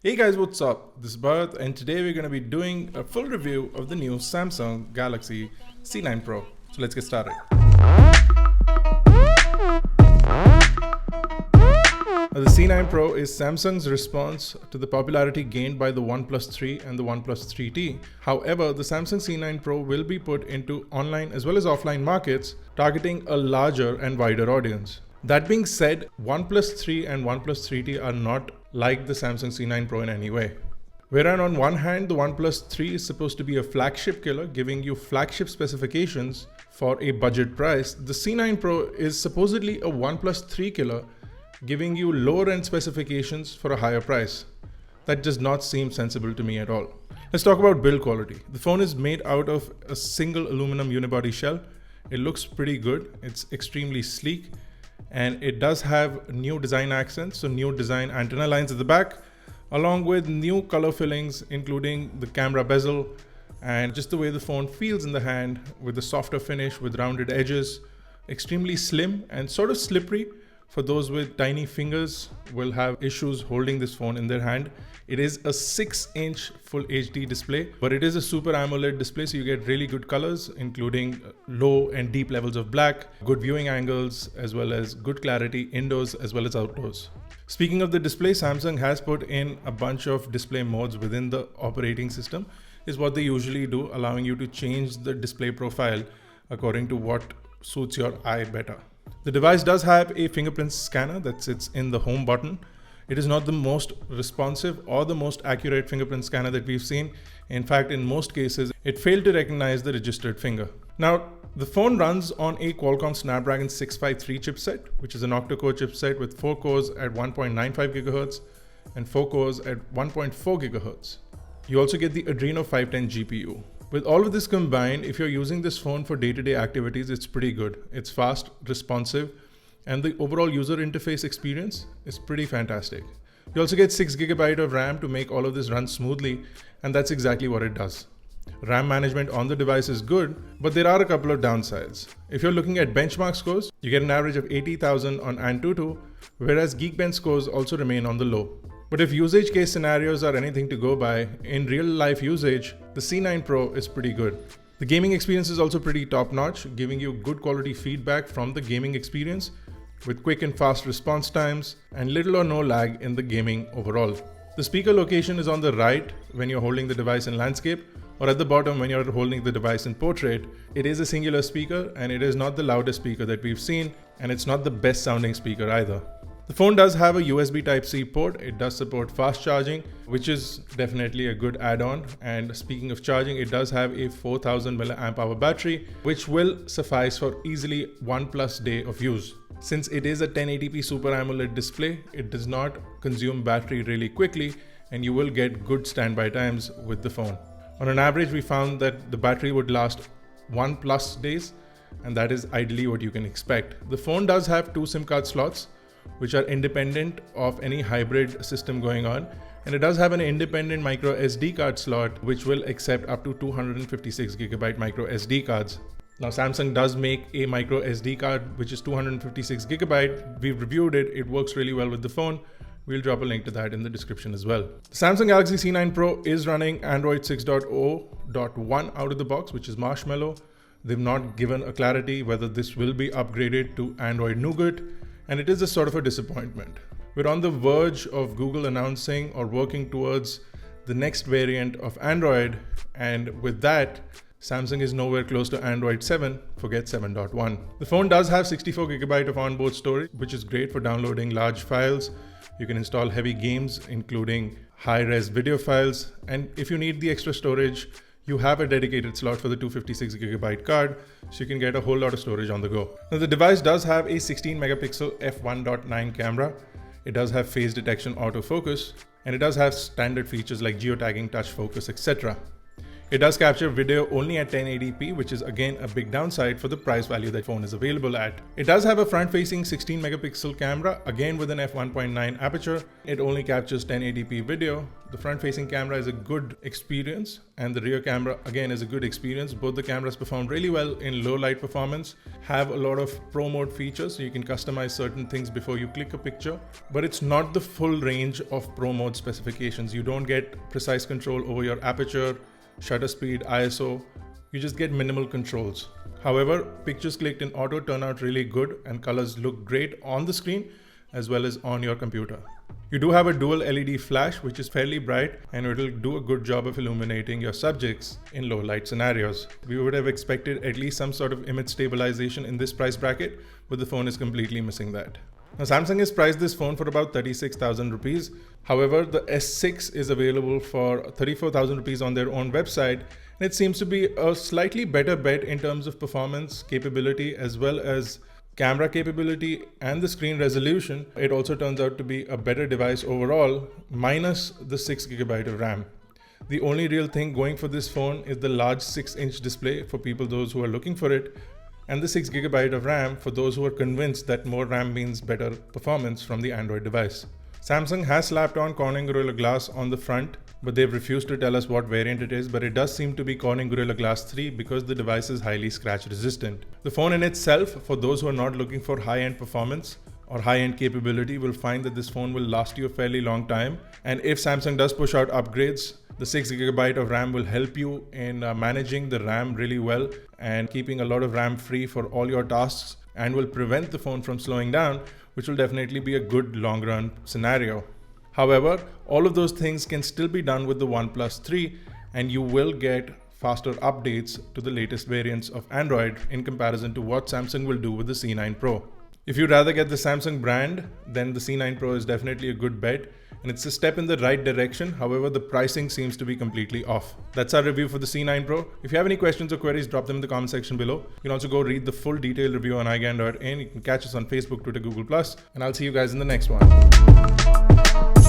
Hey guys, what's up? This is Bharat, and today we're going to be doing a full review of the new Samsung Galaxy C9 Pro. So let's get started. The C9 Pro is Samsung's response to the popularity gained by the OnePlus 3 and the OnePlus 3T. However, the Samsung C9 Pro will be put into online as well as offline markets, targeting a larger and wider audience. That being said, OnePlus 3 and OnePlus 3T are not like the Samsung C9 Pro in any way. Whereas on one hand, the OnePlus 3 is supposed to be a flagship killer, giving you flagship specifications for a budget price, the C9 Pro is supposedly a OnePlus 3 killer, giving you lower end specifications for a higher price. That does not seem sensible to me at all. Let's talk about build quality. The phone is made out of a single aluminum unibody shell. It looks pretty good. It's extremely sleek. And it does have new design accents, so new design antenna lines at the back, along with new color fillings, including the camera bezel and just the way the phone feels in the hand with a softer finish with rounded edges. Extremely slim and sort of slippery. For those with tiny fingers will have issues holding this phone in their hand. It is a 6-inch full HD display, but it is a Super AMOLED display, so you get really good colors, including low and deep levels of black, good viewing angles, as well as good clarity indoors as well as outdoors. Speaking of the display, Samsung has put in a bunch of display modes within the operating system, is what they usually do, allowing you to change the display profile according to what suits your eye better. The device does have a fingerprint scanner that sits in the home button. It is not the most responsive or the most accurate fingerprint scanner that we've seen. In fact, in most cases, it failed to recognize the registered finger. Now, the phone runs on a Qualcomm Snapdragon 653 chipset, which is an octa-core chipset with 4 cores at 1.95 GHz and 4 cores at 1.4 GHz. You also get the Adreno 510 GPU. With all of this combined, if you're using this phone for day-to-day activities, it's pretty good. It's fast, responsive, and the overall user interface experience is pretty fantastic. You also get 6 GB of RAM to make all of this run smoothly, and that's exactly what it does. RAM management on the device is good, but there are a couple of downsides. If you're looking at benchmark scores, you get an average of 80,000 on Antutu, whereas Geekbench scores also remain on the low. But if usage case scenarios are anything to go by, in real life usage, the C9 Pro is pretty good. The gaming experience is also pretty top notch, giving you good quality feedback from the gaming experience with quick and fast response times and little or no lag in the gaming overall. The speaker location is on the right when you're holding the device in landscape, or at the bottom when you're holding the device in portrait. It is a singular speaker and it is not the loudest speaker that we've seen, and it's not the best sounding speaker either. The phone does have a USB Type-C port. It does support fast charging, which is definitely a good add-on. And speaking of charging, it does have a 4000 mAh battery, which will suffice for easily 1+ day of use. Since it is a 1080p Super AMOLED display, it does not consume battery really quickly, and you will get good standby times with the phone. On an average, we found that the battery would last 1+ days, and that is ideally what you can expect. The phone does have 2 SIM card slots, which are independent of any hybrid system going on, and it does have an independent micro SD card slot which will accept up to 256 GB micro SD cards. Now, Samsung does make a micro SD card which is 256 GB. We've reviewed it. It works really well with the phone. We'll drop a link to that in the description as well. The Samsung Galaxy C9 Pro is running Android 6.0.1 out of the box, which is Marshmallow. They've not given a clarity whether this will be upgraded to Android Nougat, and it is a sort of a disappointment. We're on the verge of Google announcing or working towards the next variant of Android, and with that, Samsung is nowhere close to Android 7, forget 7.1. The phone does have 64 GB of onboard storage, which is great for downloading large files. You can install heavy games, including high-res video files, and if you need the extra storage, you have a dedicated slot for the 256 GB card, so you can get a whole lot of storage on the go. Now, the device does have a 16 megapixel f1.9 camera. It does have face detection autofocus, and it does have standard features like geotagging, touch focus, etc. It does capture video only at 1080p, which is again a big downside for the price value that phone is available at. It does have a front-facing 16 megapixel camera, again with an f1.9 aperture. It only captures 1080p video. The front-facing camera is a good experience and the rear camera again is a good experience. Both the cameras perform really well in low light performance, have a lot of pro mode features so you can customize certain things before you click a picture, but it's not the full range of pro mode specifications. You don't get precise control over your aperture, shutter speed, ISO. You just get minimal controls. However, pictures clicked in auto turn out really good and colors look great on the screen as well as on your computer. You do have a dual LED flash which is fairly bright and it will do a good job of illuminating your subjects in low light scenarios. We would have expected at least some sort of image stabilization in this price bracket, but the phone is completely missing that. Now Samsung has priced this phone for about 36,000 rupees. However, the S6 is available for 34,000 rupees on their own website. And it seems to be a slightly better bet in terms of performance, capability, as well as camera capability and the screen resolution. It also turns out to be a better device overall, minus the 6GB of RAM. The only real thing going for this phone is the large 6-inch display for those who are looking for it, and the 6GB of RAM for those who are convinced that more RAM means better performance from the Android device. Samsung has slapped on Corning Gorilla Glass on the front, but they've refused to tell us what variant it is, but it does seem to be Corning Gorilla Glass 3 because the device is highly scratch resistant. The phone in itself, for those who are not looking for high-end performance or high-end capability, will find that this phone will last you a fairly long time. And if Samsung does push out upgrades, the 6GB of RAM will help you in managing the RAM really well and keeping a lot of RAM free for all your tasks, and will prevent the phone from slowing down, which will definitely be a good long-run scenario. However, all of those things can still be done with the OnePlus 3, and you will get faster updates to the latest variants of Android in comparison to what Samsung will do with the C9 Pro. If you'd rather get the Samsung brand, then the C9 Pro is definitely a good bet, and it's a step in the right direction. However, the pricing seems to be completely off. That's our review for the C9 Pro. If you have any questions or queries, drop them in the comment section below. You can also go read the full detailed review on iGyaan.in. You can catch us on Facebook, Twitter, Google+, and I'll see you guys in the next one.